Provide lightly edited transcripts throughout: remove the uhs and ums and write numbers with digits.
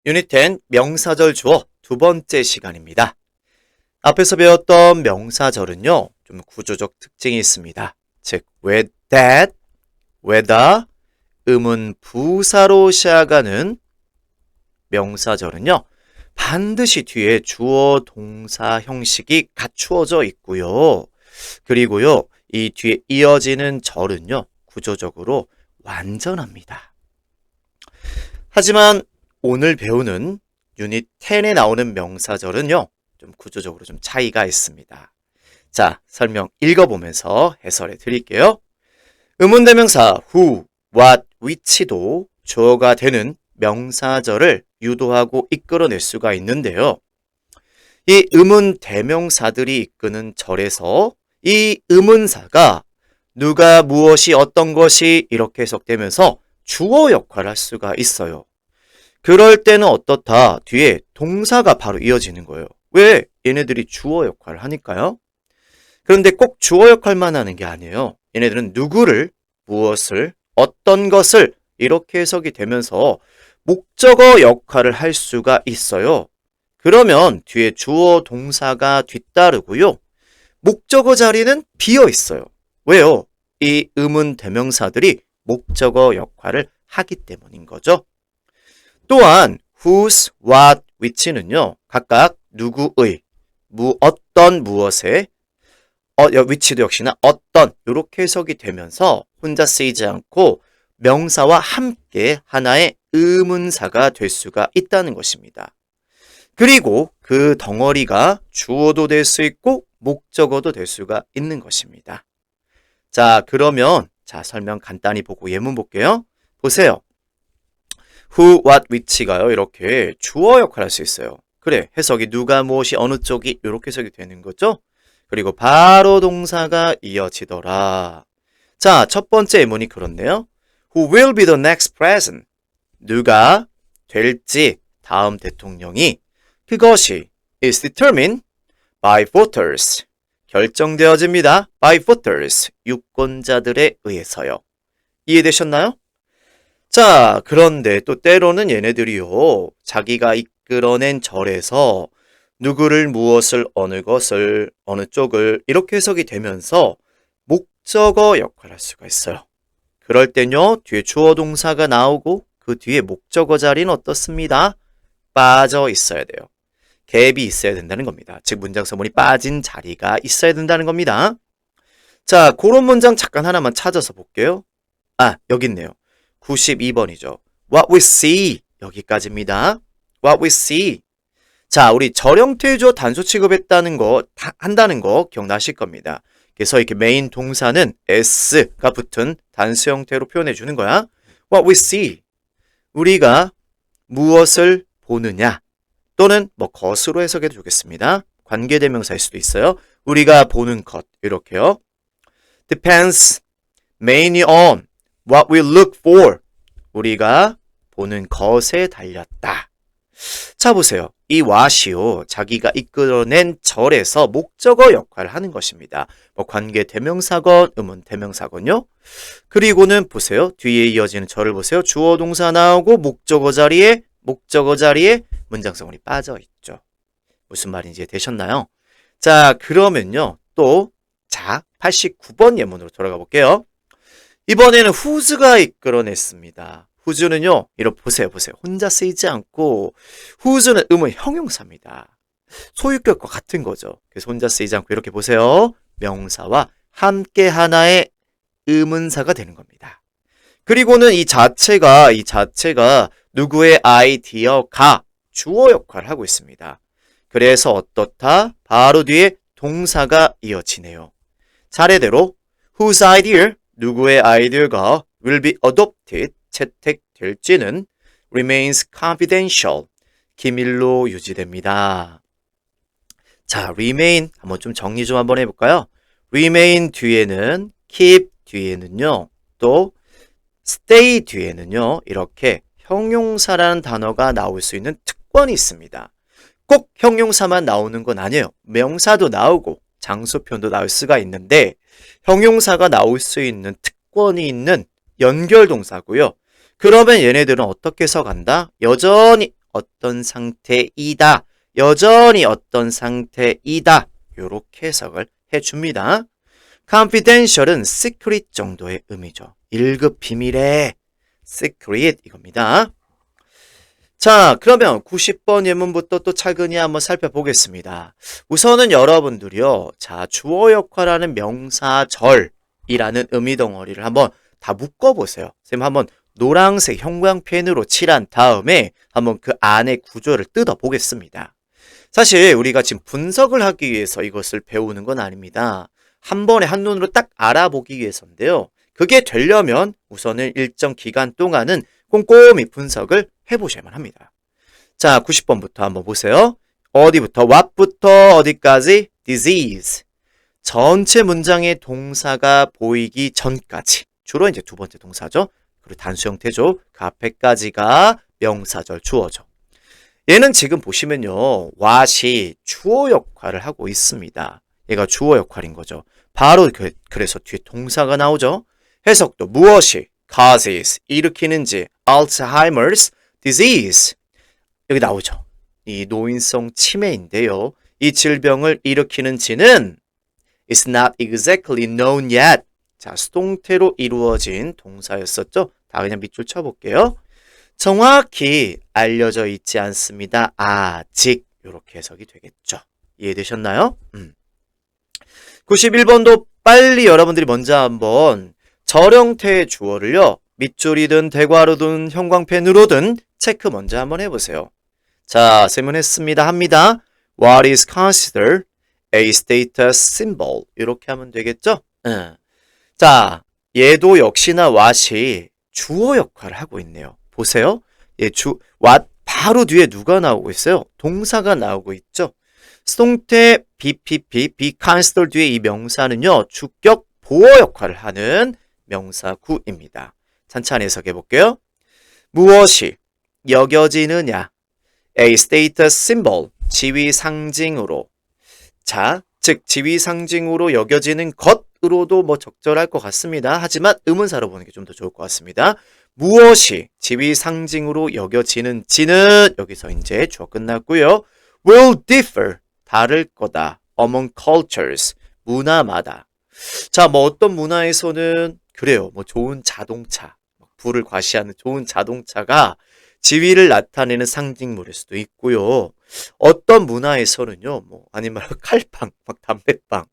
유닛 10 명사절 주어 두 번째 시간입니다. 앞에서 배웠던 명사절은요, 좀 구조적 특징이 있습니다. 즉, with that, whether, 음은 부사로 시작하는 명사절은요, 반드시 뒤에 주어 동사 형식이 갖추어져 있고요. 그리고요, 이 뒤에 이어지는 절은요, 구조적으로 완전합니다. 하지만 오늘 배우는 유닛 10에 나오는 명사절은요, 좀 구조적으로 좀 차이가 있습니다. 자, 설명 읽어보면서 해설해 드릴게요. 의문대명사 who, what, which도 주어가 되는 명사절을 유도하고 이끌어낼 수가 있는데요. 이 의문대명사들이 이끄는 절에서 이 의문사가 누가, 무엇이, 어떤 것이 이렇게 해석되면서 주어 역할을 할 수가 있어요. 그럴 때는 어떻다? 뒤에 동사가 바로 이어지는 거예요. 왜? 얘네들이 주어 역할을 하니까요. 그런데 꼭 주어 역할만 하는 게 아니에요. 얘네들은 누구를, 무엇을, 어떤 것을 이렇게 해석이 되면서 목적어 역할을 할 수가 있어요. 그러면 뒤에 주어 동사가 뒤따르고요. 목적어 자리는 비어 있어요. 왜요? 이 의문 대명사들이 목적어 역할을 하기 때문인 거죠. 또한 whose, what, which는요, 각각 누구의, 어떤, 무엇의, which도 역시나 어떤, 이렇게 해석이 되면서 혼자 쓰이지 않고 명사와 함께 하나의 의문사가 될 수가 있다는 것입니다. 그리고 그 덩어리가 주어도 될 수 있고 목적어도 될 수가 있는 것입니다. 자, 그러면 설명 간단히 보고 예문 볼게요. 보세요. who, what, which가요, 이렇게 주어 역할을 할 수 있어요. 그래, 해석이 누가, 무엇이, 어느 쪽이 이렇게 해석이 되는 거죠. 그리고 바로 동사가 이어지더라. 자, 첫 번째 예문이 그렇네요. Who will be the next president? 누가 될지 다음 대통령이, 그것이 is determined by voters. 결정되어집니다. by voters. 유권자들에 의해서요. 이해되셨나요? 자, 그런데 또 때로는 얘네들이요, 자기가 이끌어낸 절에서 누구를, 무엇을, 어느 것을, 어느 쪽을 이렇게 해석이 되면서 목적어 역할을 할 수가 있어요. 그럴 땐요, 뒤에 주어 동사가 나오고 그 뒤에 목적어 자리는 어떻습니다? 빠져 있어야 돼요. 갭이 있어야 된다는 겁니다. 즉, 문장 서문이 빠진 자리가 있어야 된다는 겁니다. 자, 그런 문장 잠깐 하나만 찾아서 볼게요. 아, 여기 있네요. 92번이죠. What we see. 여기까지입니다. What we see. 자, 우리 절형태의 주어 단수 취급했다는 거, 한다는 거 기억나실 겁니다. 그래서 이렇게 메인 동사는 s가 붙은 단수 형태로 표현해 주는 거야. What we see. 우리가 무엇을 보느냐. 또는 것으로 해석해 주겠습니다. 관계대명사일 수도 있어요. 우리가 보는 것. 이렇게요. Depends mainly on what we look for. 우리가 보는 것에 달렸다. 자, 보세요. 이 what이요, 자기가 이끌어낸 절에서 목적어 역할을 하는 것입니다. 관계 대명사건, 의문 대명사건요. 그리고는 보세요. 뒤에 이어지는 절을 보세요. 주어 동사 나오고 목적어 자리에 문장성분이 빠져 있죠. 무슨 말인지 되셨나요? 자, 그러면요. 또 89번 예문으로 돌아가 볼게요. 이번에는 whose가 이끌어냈습니다. whose는요, 이렇게 보세요. 혼자 쓰이지 않고, whose는 의문 형용사입니다. 소유격과 같은 거죠. 그래서 혼자 쓰이지 않고 이렇게 보세요. 명사와 함께 하나의 의문사가 되는 겁니다. 그리고는 이 자체가 누구의 아이디어가 주어 역할을 하고 있습니다. 그래서 어떻다? 바로 뒤에 동사가 이어지네요. 차례대로 whose idea, 누구의 아이디어가 will be adopted, 채택될지는 remains confidential, 기밀로 유지됩니다. 자, remain 한번 좀 정리 좀 한번 해볼까요? remain 뒤에는 keep 뒤에는요, 또 stay 뒤에는요, 이렇게 형용사라는 단어가 나올 수 있는 특권이 있습니다. 꼭 형용사만 나오는 건 아니에요. 명사도 나오고 장소 표현도 나올 수가 있는데, 형용사가 나올 수 있는 특권이 있는 연결동사고요. 그러면 얘네들은 어떻게 해석한다? 여전히 어떤 상태이다. 여전히 어떤 상태이다. 요렇게 해석을 해줍니다. confidential은 secret 정도의 의미죠. 1급 비밀의 secret 이겁니다. 자, 그러면 90번 예문부터 또 차근히 한번 살펴보겠습니다. 우선은 여러분들이요. 자, 주어 역할하는 명사절이라는 의미 덩어리를 한번 다 묶어보세요. 선생님 한번 노란색 형광펜으로 칠한 다음에 한번 그 안에 구조를 뜯어보겠습니다. 사실 우리가 지금 분석을 하기 위해서 이것을 배우는 건 아닙니다. 한 번에 한눈으로 딱 알아보기 위해서인데요. 그게 되려면 우선은 일정 기간 동안은 꼼꼼히 분석을 해보셔야만 합니다. 자, 90번부터 한번 보세요. 어디부터? what부터 어디까지? disease. 전체 문장의 동사가 보이기 전까지. 주로 이제 두 번째 동사죠. 그리고 단수 형태죠. 그 앞에까지가 명사절 주어죠. 얘는 지금 보시면요. what이 주어 역할을 하고 있습니다. 얘가 주어 역할인 거죠. 바로 그래서 뒤에 동사가 나오죠. 해석도 무엇이 causes 일으키는지 Alzheimer's disease 여기 나오죠. 이 노인성 치매인데요. 이 질병을 일으키는지는 is not exactly known yet. 자, 수동태로 이루어진 동사였었죠. 다 그냥 밑줄 쳐볼게요. 정확히 알려져 있지 않습니다. 아직 이렇게 해석이 되겠죠. 이해되셨나요? 91번도 빨리 여러분들이 먼저 한번 절형태의 주어를요. 밑줄이든 대괄호든 형광펜으로든 체크 먼저 한번 해보세요. 자, 설명했습니다. 합니다. What is considered a status symbol? 이렇게 하면 되겠죠? 자, 얘도 역시나 what이 주어 역할을 하고 있네요. 보세요. 얘 what 바로 뒤에 누가 나오고 있어요? 동사가 나오고 있죠? 수동태 be considered 뒤에 이 명사는요. 주격 보어 역할을 하는 명사구입니다. 찬찬히 해석해 볼게요. 무엇이 여겨지느냐? A status symbol, 지위 상징으로. 자, 즉 지위 상징으로 여겨지는 것으로도 뭐 적절할 것 같습니다. 하지만 의문사로 보는 게 좀 더 좋을 것 같습니다. 무엇이 지위 상징으로 여겨지는지는 여기서 이제 주어 끝났고요. will differ, 다를 거다. among cultures, 문화마다. 자, 뭐 어떤 문화에서는 그래요. 뭐 좋은 자동차, 불을 과시하는 좋은 자동차가 지위를 나타내는 상징물일 수도 있고요. 어떤 문화에서는요, 뭐 아니면 칼빵, 막 담배빵,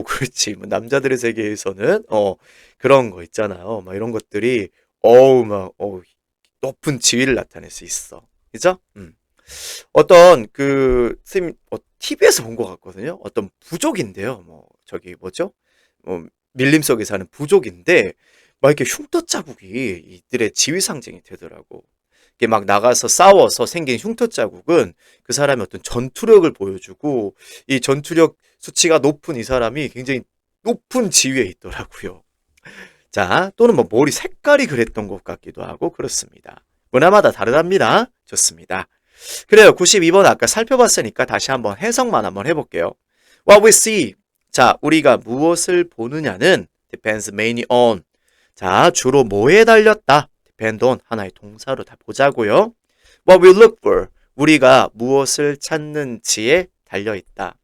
그렇지. 뭐 남자들의 세계에서는 그런 거 있잖아요. 막 이런 것들이 높은 지위를 나타낼 수 있어. 그죠? 어떤 선생님 TV에서 본 것 같거든요. 어떤 부족인데요. 뭐 저기 뭐죠? 밀림 속에 사는 부족인데 막 이렇게 흉터 자국이 이들의 지위 상징이 되더라고. 이게 막 나가서 싸워서 생긴 흉터 자국은 그 사람의 어떤 전투력을 보여주고 이 전투력 수치가 높은 이 사람이 굉장히 높은 지위에 있더라고요. 자, 또는 뭐 머리 색깔이 그랬던 것 같기도 하고 그렇습니다. 문화마다 다르답니다. 좋습니다. 그래요. 92번 아까 살펴봤으니까 다시 한번 해석만 한번 해볼게요. What we see. 자, 우리가 무엇을 보느냐는 depends mainly on. 자, 주로 뭐에 달렸다? depend on 하나의 동사로 다 보자고요. What we look for. 우리가 무엇을 찾는지에 달려있다.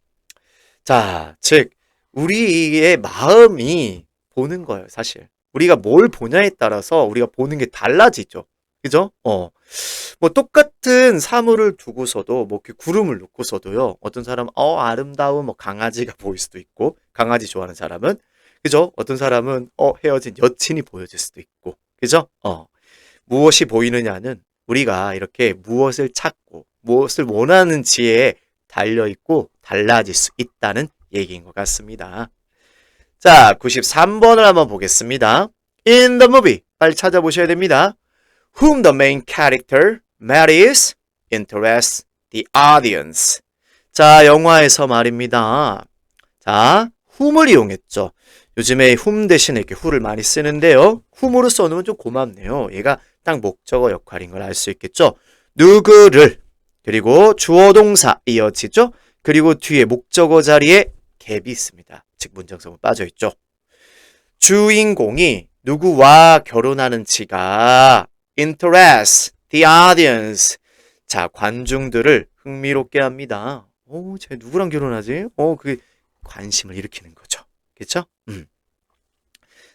자, 즉 우리의 마음이 보는 거예요, 사실. 우리가 뭘 보냐에 따라서 우리가 보는 게 달라지죠. 그죠? 뭐 똑같은 사물을 두고서도 뭐 구름을 놓고서도요. 어떤 사람은 아름다운 뭐 강아지가 보일 수도 있고 강아지 좋아하는 사람은 그죠? 어떤 사람은 헤어진 여친이 보여질 수도 있고 그죠? 무엇이 보이느냐는 우리가 이렇게 무엇을 찾고 무엇을 원하는지에 달려있고 달라질 수 있다는 얘기인 것 같습니다. 자, 93번을 한번 보겠습니다. In the movie. 빨리 찾아보셔야 됩니다. Whom the main character marries interests the audience. 자, 영화에서 말입니다. 자, whom을 이용했죠. 요즘에 whom 대신에 이렇게 who를 많이 쓰는데요. whom으로 써놓으면 좀 고맙네요. 얘가 딱 목적어 역할인 걸 알 수 있겠죠. 누구를 그리고 주어 동사 이어지죠. 그리고 뒤에 목적어 자리에 갭이 있습니다. 즉 문장성은 빠져있죠. 주인공이 누구와 결혼하는지가 interest the audience. 자, 관중들을 흥미롭게 합니다. 쟤 누구랑 결혼하지? 그게 관심을 일으키는 거죠. 그쵸?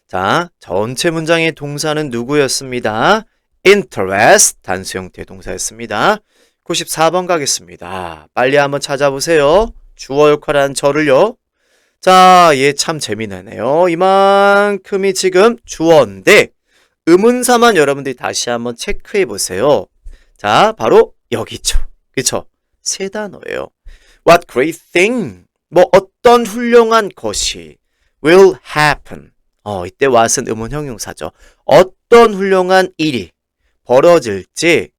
자, 전체 문장의 동사는 누구였습니다? interest, 단수 형태 동사였습니다. 94번 가겠습니다. 빨리 한번 찾아보세요. 주어 역할한 저를요. 자, 얘 참 재미나네요. 이만큼이 지금 주어인데 의문사만 여러분들이 다시 한번 체크해 보세요. 자, 바로 여기죠. 그쵸? 세 단어예요. What great thing. 뭐 어떤 훌륭한 것이 will happen. 이때 what은 의문 형용사죠. 어떤 훌륭한 일이 벌어질지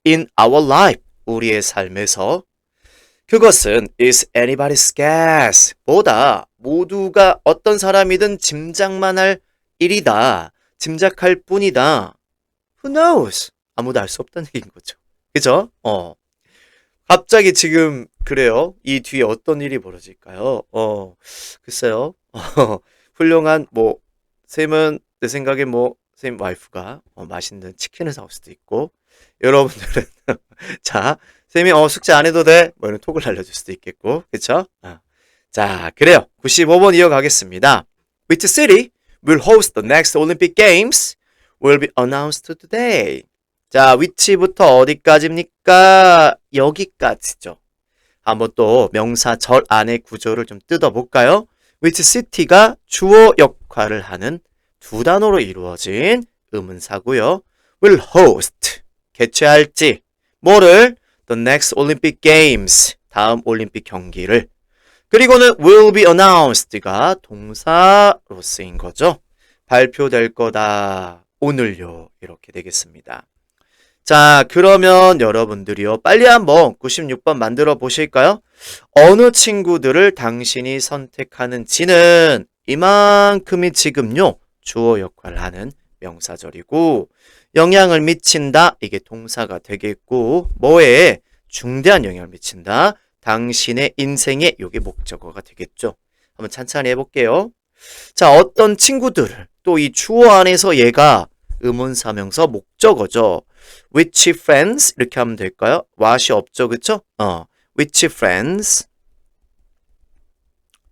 in our life. 우리의 삶에서 그것은 is anybody's guess. 보다 모두가 어떤 사람이든 짐작만 할 일이다. 짐작할 뿐이다. Who knows? 아무도 알 수 없다는 얘기인 거죠. 그죠? 갑자기 지금 그래요. 이 뒤에 어떤 일이 벌어질까요? 글쎄요. 훌륭한 쌤은 내 생각에 쌤 와이프가 맛있는 치킨을 사올 수도 있고 여러분들은 자, 쌤이 숙제 안 해도 돼? 이런 톡을 알려줄 수도 있겠고 그쵸? 자, 그래요. 95번 이어가겠습니다. Which city will host the next Olympic Games will be announced today. 자, which부터 어디까지입니까? 여기까지죠. 한번 또 명사 절 안의 구조를 좀 뜯어볼까요? Which city가 주어 역할을 하는 두 단어로 이루어진 의문사고요. will host, 개최할지 뭐를? The next Olympic Games, 다음 올림픽 경기를. 그리고는 will be announced가 동사로 쓰인 거죠. 발표될 거다. 오늘요. 이렇게 되겠습니다. 자, 그러면 여러분들이요. 빨리 한번 96번 만들어 보실까요? 어느 친구들을 당신이 선택하는지는 이만큼이 지금요. 주어 역할을 하는 명사절이고 영향을 미친다. 이게 동사가 되겠고 뭐에 중대한 영향을 미친다. 당신의 인생에 이게 목적어가 되겠죠. 한번 찬찬히 해볼게요. 자, 어떤 친구들을 또 이 주어 안에서 얘가 의문사명사 목적어죠. Which friends 이렇게 하면 될까요? what이 없죠, 그쵸? Which friends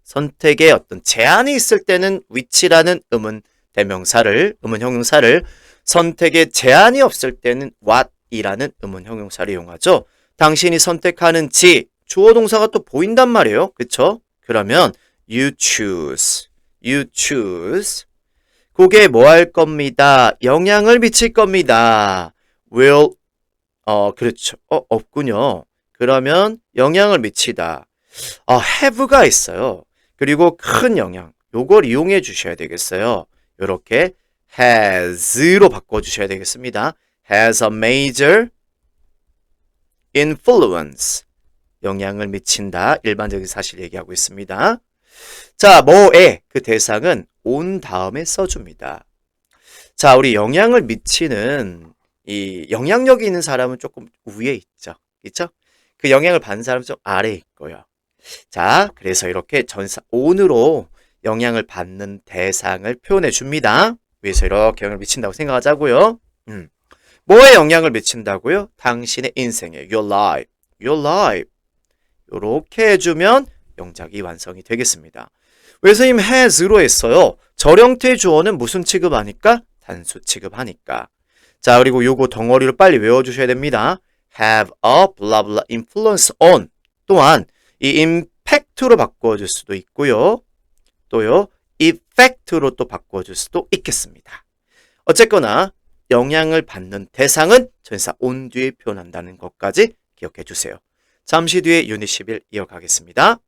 선택에 어떤 제한이 있을 때는 which라는 의문 형용사를 선택에 제한이 없을 때는 what이라는 의문 형용사를 이용하죠. 당신이 선택하는지 주어 동사가 또 보인단 말이에요. 그쵸? 그러면 you choose. 그게 뭐 할 겁니다. 영향을 미칠 겁니다. will 그렇죠. 없군요. 그러면 영향을 미치다. have가 있어요. 그리고 큰 영향. 요걸 이용해 주셔야 되겠어요. 요렇게 has로 바꿔주셔야 되겠습니다. has a major influence. 영향을 미친다. 일반적인 사실 얘기하고 있습니다. 자, 뭐에 그 대상은 온 다음에 써줍니다. 자, 우리 영향을 미치는 이 영향력이 있는 사람은 조금 위에 있죠. 그렇죠? 그 영향을 받는 사람은 좀 아래에 있고요. 자, 그래서 이렇게 전사 온으로 영향을 받는 대상을 표현해 줍니다. 위에서 이렇게 영향을 미친다고 생각하자고요. 뭐에 영향을 미친다고요? 당신의 인생에 your life. 이렇게 해주면 영작이 완성이 되겠습니다. 왜 선생님 has로 했어요? 절형태 주어는 무슨 취급하니까? 단수 취급하니까. 자, 그리고 요거 덩어리를 빨리 외워주셔야 됩니다. have a blah blah influence on. 또한 이 impact로 바꿔줄 수도 있고요. 또요 effect로 또 바꿔줄 수도 있겠습니다. 어쨌거나 영향을 받는 대상은 전사 on 뒤에 표현한다는 것까지 기억해 주세요. 잠시 뒤에 유닛 11 이어가겠습니다.